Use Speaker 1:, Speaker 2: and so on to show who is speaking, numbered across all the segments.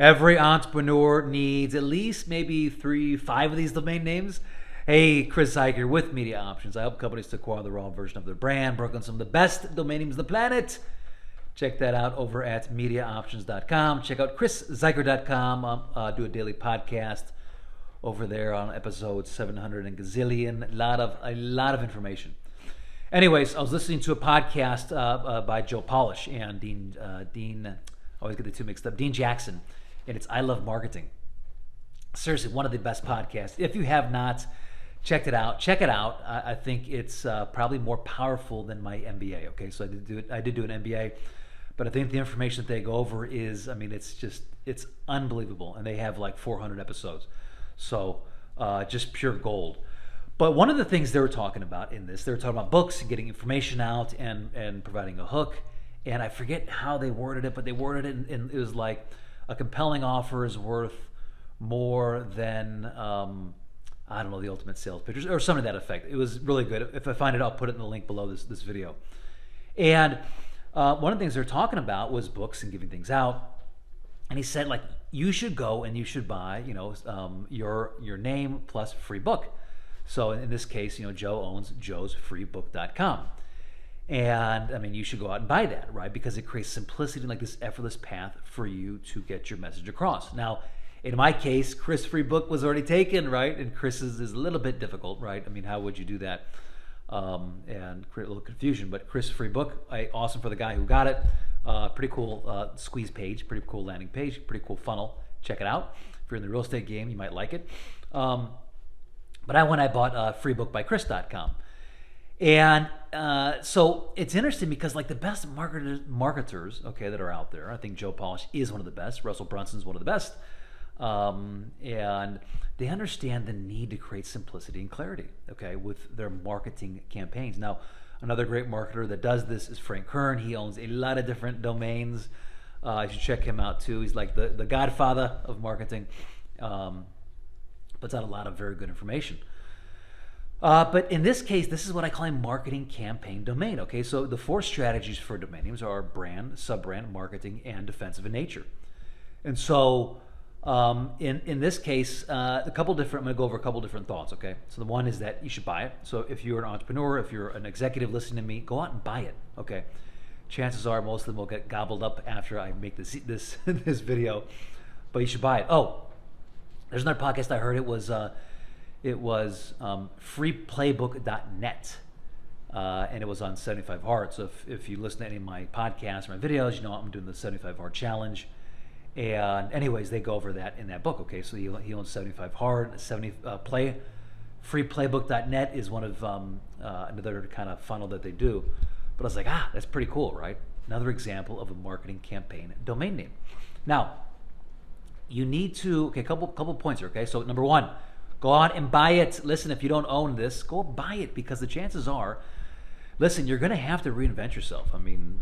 Speaker 1: Every entrepreneur needs at least maybe 5 of these domain names. Hey, Chris Zuiker with Media Options. I help companies to acquire the raw version of their brand, work on some of the best domain names on the planet. Check that out over at MediaOptions.com. Check out ChrisZuiker.com. Do a daily podcast over there on episode 700 and gazillion. A lot of information. Anyways, I was listening to a podcast by Joe Polish and Dean. I always get the two mixed up. Dean Jackson, and it's I Love Marketing. Seriously, one of the best podcasts. If you have not checked it out, check it out. I think it's probably more powerful than my MBA. Okay, so I did do an MBA, but I think the information that they go over is, I mean, it's unbelievable, and they have like 400 episodes, so just pure gold. But one of the things they were talking about in this, they were talking about books and getting information out and providing a hook. And I forget how they worded it, but they worded it, and it was like a compelling offer is worth more than, I don't know, the ultimate sales pitch or something to that effect. It was really good. If I find it, I'll put it in the link below this video. And one of the things they're talking about was books and giving things out. And he said, like, you should go and you should buy, your name plus free book. So in this case, Joe owns joesfreebook.com. And I mean, you should go out and buy that, right? Because it creates simplicity and like this effortless path for you to get your message across. Now, in my case, Chris' free book was already taken, right? And Chris's is a little bit difficult, right? I mean, how would you do that? And create a little confusion. But Chris' free book, awesome for the guy who got it. Pretty cool squeeze page, pretty cool landing page, pretty cool funnel. Check it out. If you're in the real estate game, you might like it. But I bought freebookbychris.com. And so it's interesting because like the best marketers, okay, that are out there, I think Joe Polish is one of the best. Russell Brunson's one of the best. And they understand the need to create simplicity and clarity, okay, with their marketing campaigns. Now, another great marketer that does this is Frank Kern. He owns a lot of different domains. You should check him out too. He's like the godfather of marketing. Puts out a lot of very good information. But in this case, this is what I call a marketing campaign domain. Okay, so the 4 strategies for domain names are brand, sub-brand, marketing, and defensive in nature. And so in this case, I'm going to go over a couple different thoughts. Okay, so the one is that you should buy it. So if you're an entrepreneur, if you're an executive listening to me, go out and buy it. Okay, chances are most of them will get gobbled up after I make this video, but you should buy it. Oh, there's another podcast I heard. It was freeplaybook.net, and it was on 75 Hard. So if you listen to any of my podcasts or my videos, you know I'm doing the 75 Hard challenge. And anyways, they go over that in that book. Okay, so he owns 75 Hard. Freeplaybook.net is one of another kind of funnel that they do. But I was like, that's pretty cool, right? Another example of a marketing campaign domain name. Now, you need to, okay, couple points here, okay? So number 1, go out and buy it. Listen, if you don't own this, go buy it because the chances are, listen, you're going to have to reinvent yourself. I mean,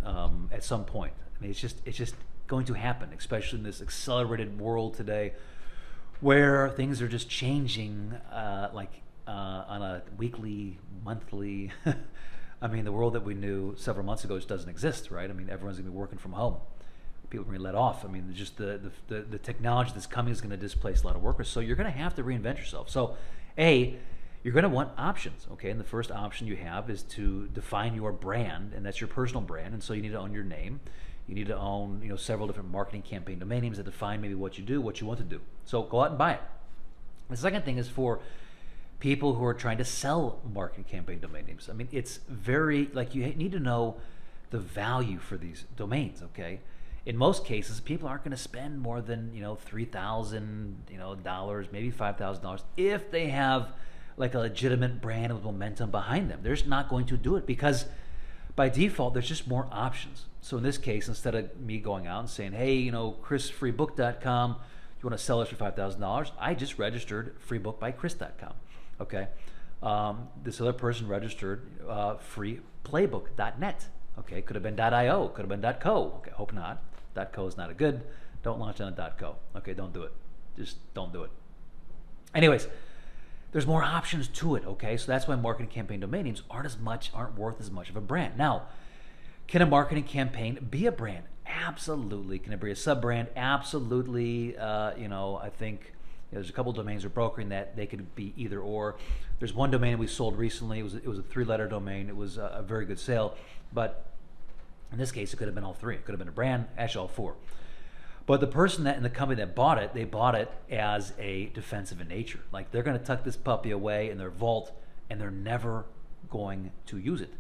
Speaker 1: at some point. I mean, it's just going to happen, especially in this accelerated world today, where things are just changing, on a weekly, monthly. I mean, the world that we knew several months ago just doesn't exist, right? I mean, everyone's going to be working from home. People are going to be let off. I mean, just the technology that's coming is going to displace a lot of workers. So you're going to have to reinvent yourself. So, you're going to want options, okay? And the first option you have is to define your brand, and that's your personal brand. And so you need to own your name. You need to own, several different marketing campaign domain names that define maybe what you do, what you want to do. So go out and buy it. The second thing is for people who are trying to sell marketing campaign domain names. I mean, it's very, like, you need to know the value for these domains, okay? In most cases, people aren't going to spend more than $3,000 dollars, maybe $5,000 if they have like a legitimate brand with momentum behind them. They're just not going to do it because by default there's just more options. So in this case, instead of me going out and saying, hey, chrisfreebook.com, you want to sell this for $5,000, I just registered freebookbychris.com. Okay, this other person registered freeplaybook.net. Okay, could have been .io, could have been .co. Okay, hope not. .co is not a good. Don't launch on a .co. Okay, don't do it. Just don't do it. Anyways, there's more options to it. Okay, so that's why marketing campaign domain names aren't worth as much of a brand. Now, can a marketing campaign be a brand? Absolutely. Can it be a sub-brand? Absolutely. I think there's a couple domains we're brokering that they could be either or. There's one domain we sold recently. It was a 3-letter domain. It was a very good sale, but in this case, it could have been all 3. It could have been a brand, actually all 4. But the person that in the company that bought it, they bought it as a defensive in nature. Like they're going to tuck this puppy away in their vault, and they're never going to use it.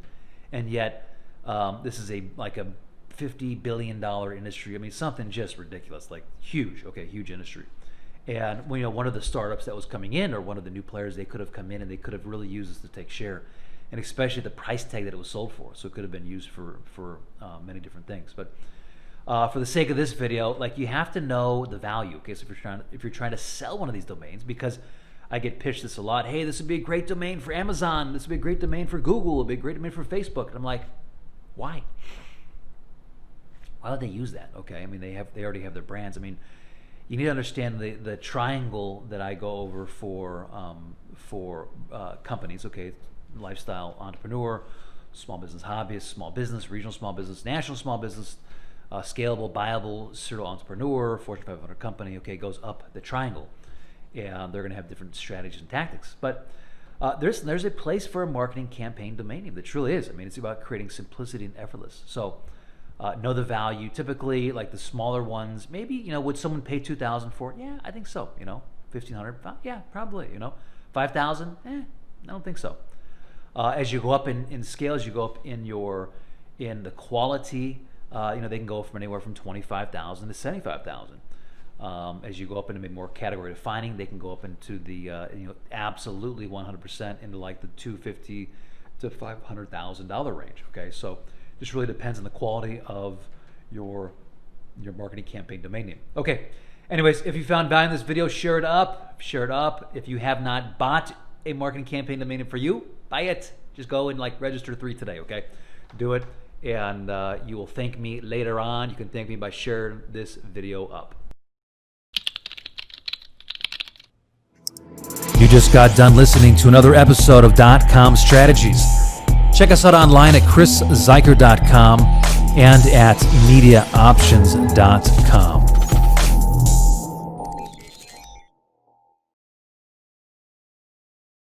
Speaker 1: And yet, this is like a $50 billion industry. I mean, something just ridiculous, like huge. Okay, huge industry. And one of the startups that was coming in, or one of the new players, they could have come in and they could have really used this to take share, and especially the price tag that it was sold for. So it could have been used for many different things. But for the sake of this video, like you have to know the value. Okay, so if you're trying to sell one of these domains, because I get pitched this a lot. Hey, this would be a great domain for Amazon. This would be a great domain for Google. It would be a great domain for Facebook. And I'm like, why? Why would they use that? Okay, I mean they already have their brands. I mean, you need to understand the triangle that I go over for companies. Okay, lifestyle entrepreneur, small business hobbyist, small business, regional small business, national small business, scalable, viable, serial entrepreneur, Fortune 500 company. Okay, goes up the triangle, and they're going to have different strategies and tactics. But there's a place for a marketing campaign domain name. There truly is. I mean, it's about creating simplicity and effortless. So know the value. Typically, like the smaller ones, maybe would someone pay $2,000 for it? Yeah, I think so. $1,500. Yeah, probably. $5,000. I don't think so. As you go up in scale, as you go up in the quality, they can go from anywhere from $25,000 to $75,000. As you go up into maybe more category defining, they can go up into the absolutely 100% into like the $250,000 to $500,000 range. Okay, so just really depends on the quality of your marketing campaign domain name. Okay. Anyways, if you found value in this video, share it up. Share it up. If you have not bought a marketing campaign domain name for you, buy it. Just go and register 3 today. Okay, do it, and you will thank me later on. You can thank me by sharing this video up. You just got done listening to another episode of .com Strategies. Check us out online at chriszuiker.com and at mediaoptions.com.